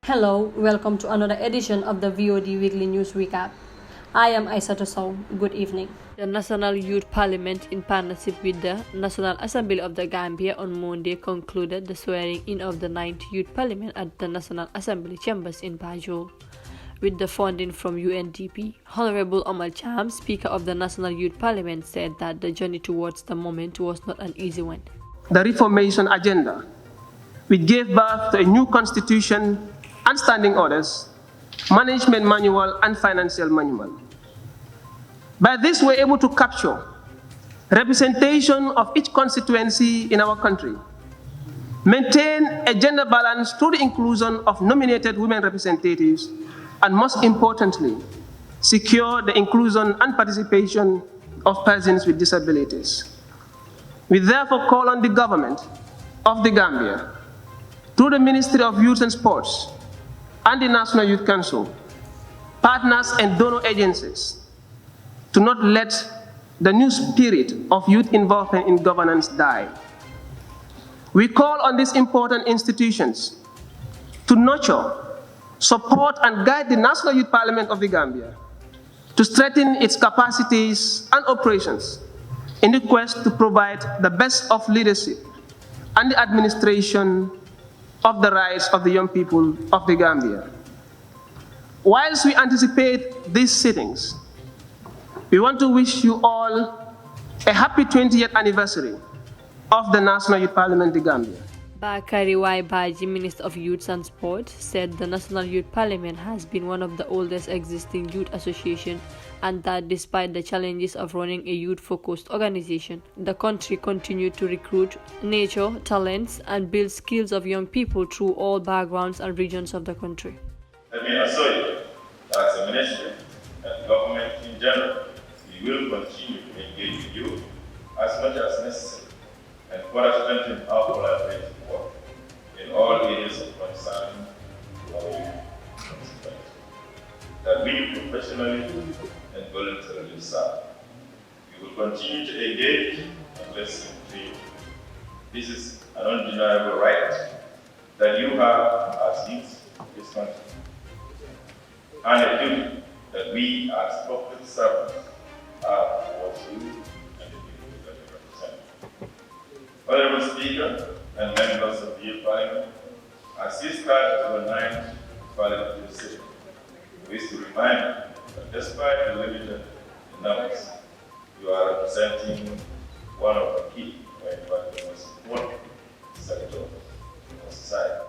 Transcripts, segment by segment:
Hello, welcome to another edition of the VOD Weekly News Recap. I am ISATOU SOWE. Good evening. The National Youth Parliament, in partnership with the National Assembly of the Gambia, on Monday concluded the swearing-in of the 9th Youth Parliament at the National Assembly chambers in Banjul. With the funding from UNDP, Honorable Omar Cham, Speaker of the National Youth Parliament, said that the journey towards the moment was not an easy one. The reformation agenda, which gave birth to a new constitution and standing orders, management manual and financial manual. By this, we're able to capture representation of each constituency in our country, maintain a gender balance through the inclusion of nominated women representatives, and most importantly, secure the inclusion and participation of persons with disabilities. We therefore call on the government of the Gambia, through the Ministry of Youth and Sports and the National Youth Council, partners and donor agencies, to not let the new spirit of youth involvement in governance die. We call on these important institutions to nurture, support and guide the National Youth Parliament of the Gambia to strengthen its capacities and operations in the quest to provide the best of leadership and the administration of the rights of the young people of the Gambia. Whilst we anticipate these sittings, we want to wish you all a happy 20th anniversary of the National Youth Parliament of the Gambia. Bakari Y. Baji, Minister of Youth and Sport, said the National Youth Parliament has been one of the oldest existing youth associations and that despite the challenges of running a youth-focused organization, the country continued to recruit, nurture talents, and build skills of young people through all backgrounds and regions of the country. Let me assure you that as a ministry and government in general, we will continue to engage with you as much as necessary and further strengthen our collaborative work in all areas of concern to our youth that we professionally and voluntarily serve. We will continue to engage and listen to you. This is an undeniable right that you have as youth of this country, and a duty that we as public servants have towards you and the people that you represent. Honorable Speaker and members of the Youth Parliament, as you start your 9th parliamentary session, we wish to remind you that despite the limited numbers, you are representing one of the key, or in fact the most important sector of society.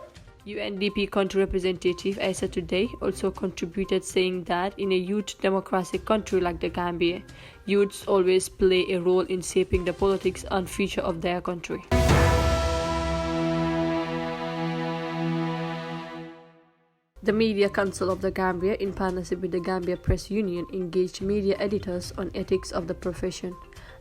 UNDP country representative ISATOU SOWE also contributed, saying that in a youth democratic country like the Gambia, youths always play a role in shaping the politics and future of their country. The Media Council of the Gambia, in partnership with the Gambia Press Union, engaged media editors on ethics of the profession,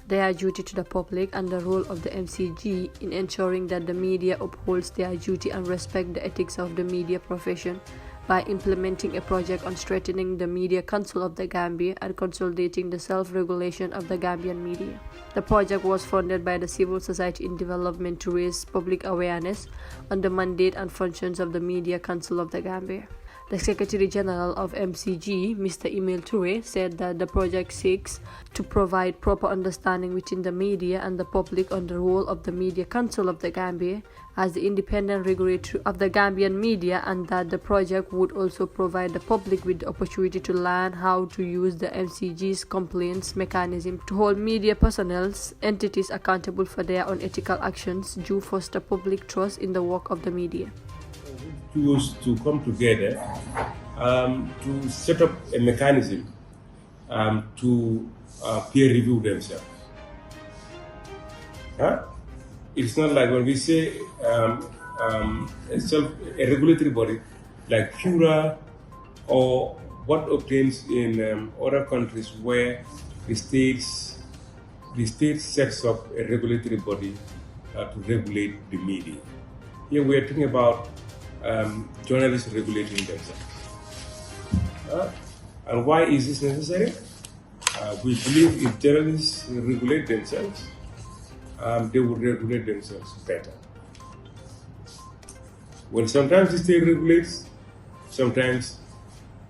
their duty to the public, and the role of the MCG in ensuring that the media upholds their duty and respect the ethics of the media profession by implementing a project on strengthening the Media Council of the Gambia and consolidating the self-regulation of the Gambian media. The project was funded by the Civil Society in Development to raise public awareness on the mandate and functions of the Media Council of the Gambia. The Secretary General of MCG, Mr. Emile Toure, said that the project seeks to provide proper understanding within the media and the public on the role of the Media Council of the Gambia as the independent regulator of the Gambian media, and that the project would also provide the public with the opportunity to learn how to use the MCG's complaints mechanism to hold media personnel entities accountable for their unethical actions to foster public trust in the work of the media. Choose to come together to set up a mechanism to peer review themselves. It's not like when we say a regulatory body like Cura or what obtains in other countries where the state sets up a regulatory body to regulate the media. Here we are talking about journalists regulating themselves. And why is this necessary? We believe if journalists regulate themselves, they would regulate themselves better. When sometimes the state regulates, sometimes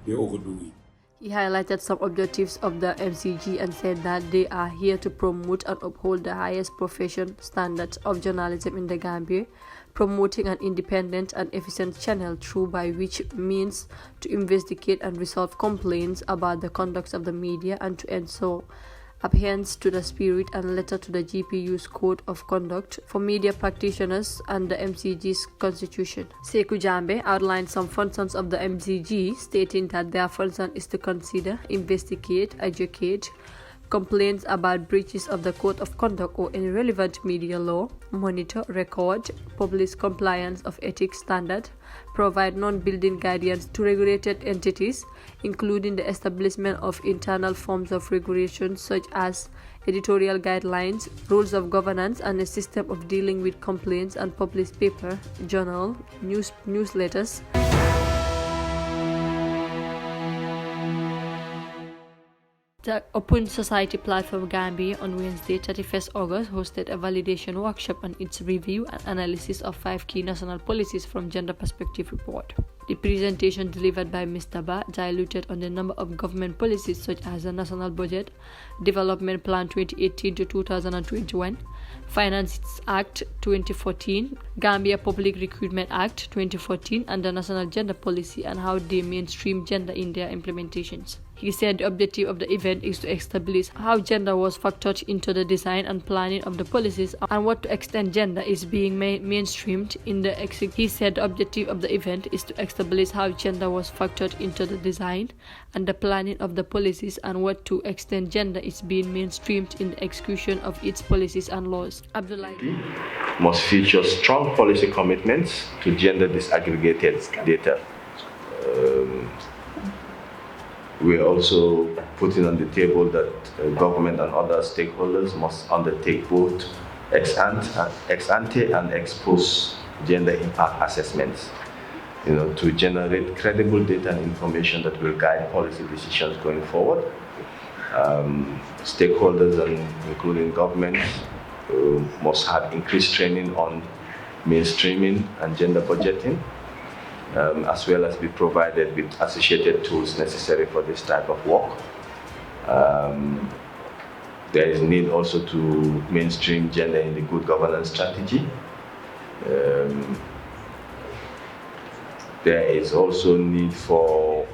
they overdo it. He highlighted some objectives of the MCG and said that they are here to promote and uphold the highest profession standards of journalism in the Gambia, promoting an independent and efficient channel through by which means to investigate and resolve complaints about the conduct of the media and to ensure adherence to the spirit and letter to the GPU's Code of Conduct for media practitioners and the MCG's constitution. Sekou Jambe outlined some functions of the MCG, stating that their function is to consider, investigate, educate, complaints about breaches of the Code of Conduct or any relevant media law, monitor, record, publish compliance of ethics standard, provide non-building guidance to regulated entities, including the establishment of internal forms of regulation such as editorial guidelines, rules of governance, and a system of dealing with complaints and publish paper, journal, newsletters. The Open Society Platform Gambia on Wednesday, 31st August, hosted a validation workshop on its review and analysis of 5 key national policies from Gender Perspective Report. The presentation delivered by Mr. Ba diluted on the number of government policies such as the National Budget, Development Plan 2018 to 2021, Finance Act 2014, Gambia Public Recruitment Act 2014, and the National Gender Policy and how they mainstream gender in their implementations. He said the objective of the event is to establish how gender was factored into the design and planning of the policies and what to extent gender is being mainstreamed in the execution. He said the objective of the event is to establish how gender was factored into the design and the planning of the policies and what to extent gender is being mainstreamed in the execution of its policies and laws. Abdullah must feature strong policy commitments to gender disaggregated data. We are also putting on the table that government and other stakeholders must undertake both ex ante and ex post gender impact assessments, to generate credible data and information that will guide policy decisions going forward. Stakeholders, including governments, must have increased training on mainstreaming and gender budgeting, as well as be provided with associated tools necessary for this type of work. There is need also to mainstream gender in the good governance strategy. There is also need for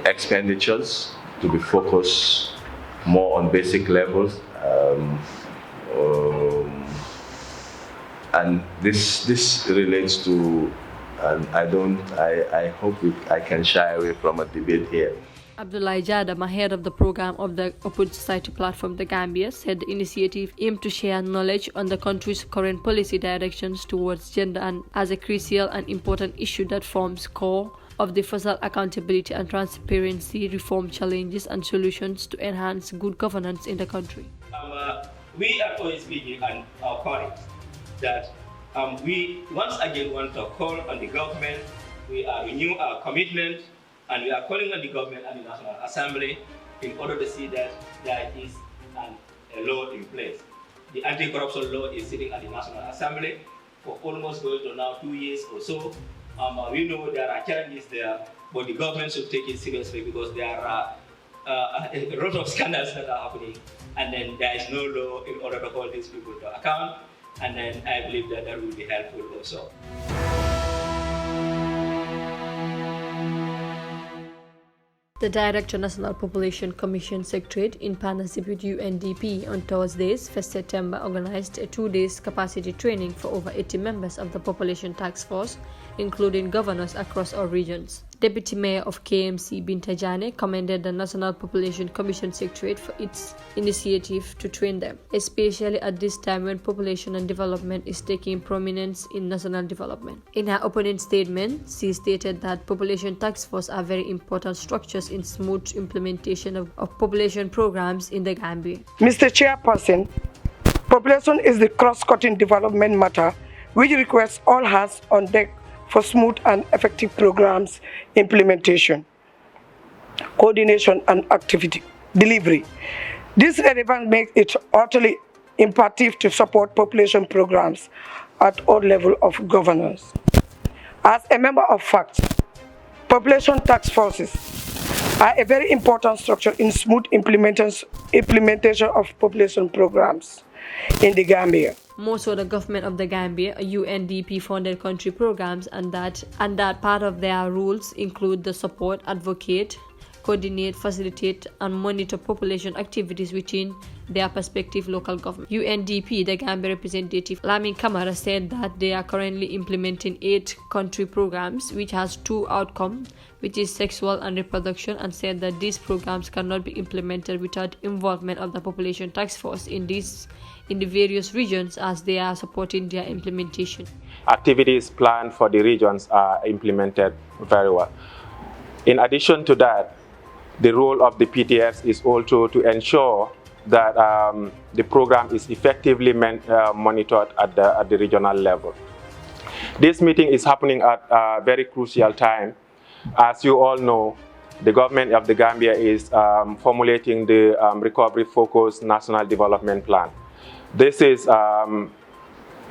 expenditures to be focused more on basic levels. And this relates to, and I hope I can shy away from a debate here. Abdullah Jadam, head of the program of the Open Society Platform The Gambia, said the initiative aimed to share knowledge on the country's current policy directions towards gender and as a crucial and important issue that forms core of the social accountability and transparency reform challenges and solutions to enhance good governance in the country. We at OSPG and our colleagues that we once again want to call on the government. We renew our commitment, and we are calling on the government and the National Assembly in order to see that there is a law in place. The anti-corruption law is sitting at the National Assembly for almost going to now 2 years or so. We know there are challenges there, but the government should take it seriously because there are a lot of scandals that are happening, and then there is no law in order to hold these people to account, and then I believe that will be helpful also. The Director National Population Commission Secretariat in partnership with UNDP on Thursdays, 1st September, organized a 2-day capacity training for over 80 members of the Population Task Force, including governors across all regions. Deputy Mayor of KMC Binta Jane commended the National Population Commission Secretariat for its initiative to train them, especially at this time when population and development is taking prominence in national development. In her opening statement, she stated that Population Task Force are very important structures in smooth implementation of population programs in the Gambia. Mr. Chairperson, population is the cross-cutting development matter which requires all hands on deck for smooth and effective programs implementation, coordination, and activity delivery. This relevance makes it utterly imperative to support population programs at all levels of governance. As a member of FACT, Population task forces are a very important structure in smooth implementation of population programs in the Gambia. More so, the government of the Gambia, UNDP-funded country programs, and that part of their rules include the support, advocate, coordinate, facilitate, and monitor population activities within their respective local government. UNDP, the Gambia representative Lamin Kamara, said that they are currently implementing 8 country programs, which has 2 outcomes, which is sexual and reproduction, and said that these programs cannot be implemented without involvement of the population task force in the various regions, as they are supporting their implementation. Activities planned for the regions are implemented very well. In addition to that, the role of the PTFs is also to ensure that the program is effectively monitored at the regional level. This meeting is happening at a very crucial time. As you all know, the government of the Gambia is formulating the recovery-focused national development plan. This is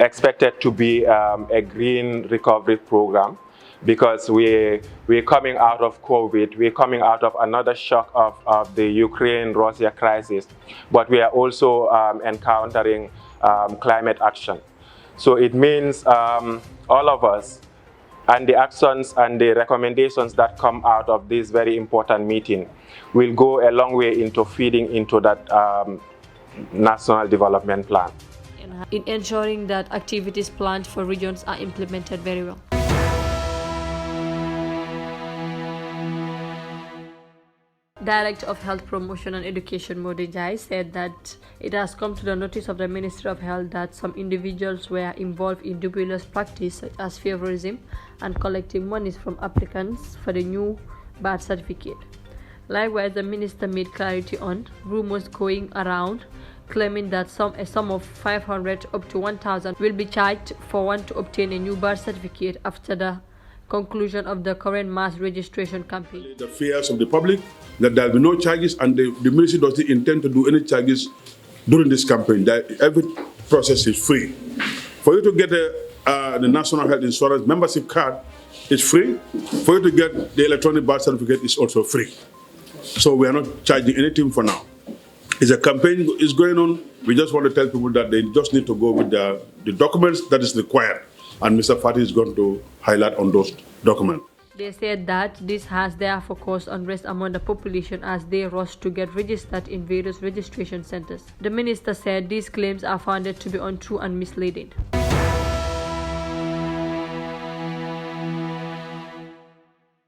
expected to be a green recovery program, because we're coming out of COVID, we're coming out of another shock of the Ukraine-Russia crisis, but we are also encountering climate action. So it means all of us, and the actions and the recommendations that come out of this very important meeting will go a long way into feeding into that national development plan. In ensuring that activities planned for regions are implemented very well. Director of Health Promotion and Education Modi Jai said that it has come to the notice of the Ministry of Health that some individuals were involved in dubious practice such as favorism and collecting monies from applicants for the new birth certificate. Likewise, the minister made clarity on rumors going around claiming that a sum of 500 up to 1,000 will be charged for one to obtain a new birth certificate after the conclusion of the current mass registration campaign. The fears of the public that there will be no charges, and the ministry doesn't intend to do any charges during this campaign. That every process is free. For you to get the National Health Insurance membership card, it's free. For you to get the electronic birth certificate, is also free. So we are not charging anything for now. It's a campaign is going on. We just want to tell people that they just need to go with the documents that is required. And Mr. Fati is going to highlight on those documents. They said that this has therefore caused unrest among the population as they rush to get registered in various registration centers. The minister said these claims are founded to be untrue and misleading.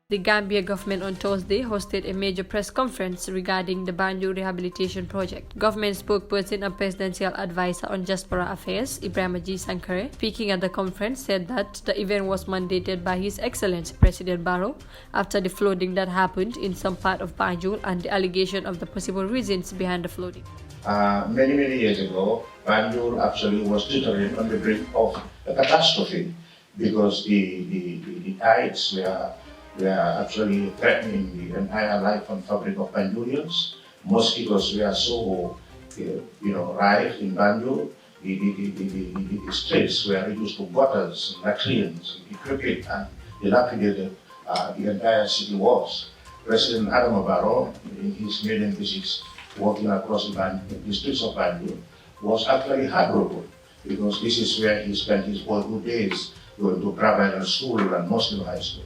The Gambia government on Thursday hosted a major press conference regarding the Banjul Rehabilitation Project. Government spokesperson and presidential advisor on diaspora affairs, Ibrahim G. Sankare, speaking at the conference, said that the event was mandated by His Excellency President Barrow after the flooding that happened in some part of Banjul and the allegation of the possible reasons behind the flooding. Many years ago, Banjul actually was teetering on the brink of a catastrophe because the tides were actually threatening the entire life and fabric of Banjulians. Mosquitoes were so, rife in Banjul. The streets were reduced to gutters, latrines, decrepit and dilapidated. The entire city was. President Adam Barrow, in his maiden visits walking across the streets of Banjul, was actually heartbroken because this is where he spent his boyhood days going to Brabant School and Muslim High School.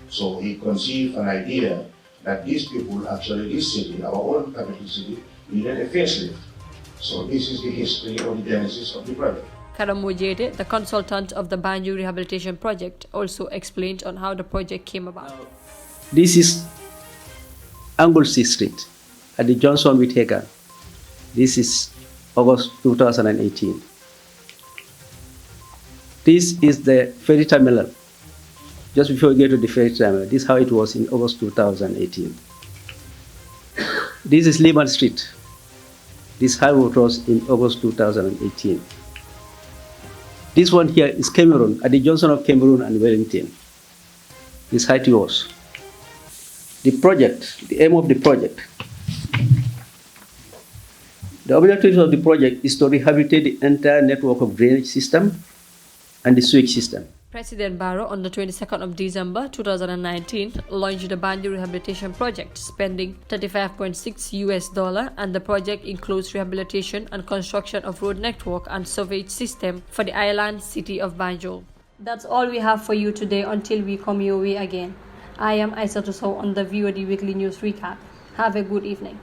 So he conceived an idea that these people, actually this city, our own capital city, needed a facelift. So this is the history of the genesis of the project. Karamo Jede, the consultant of the Banjul Rehabilitation Project, also explained on how the project came about. This is Anglesey Street at the Johnson with Hagan. This is August 2018. This is the ferry terminal. Just before we get to the ferry terminal, this is how it was in August 2018. This is Lehman Street. This is how it was in August 2018. This one here is Cameroon, at the junction of Cameroon and Wellington. This is how it was. The project, the aim of the project. The objective of the project is to rehabilitate the entire network of drainage system and the sewage system. President Barrow on the 22nd of December 2019 launched the Banjul Rehabilitation Project, spending $35.6 and the project includes rehabilitation and construction of road network and sewage system for the island city of Banjul. That's all we have for you today until we come your way again. I am ISATOU SOWE on the VOD Weekly News Recap. Have a good evening.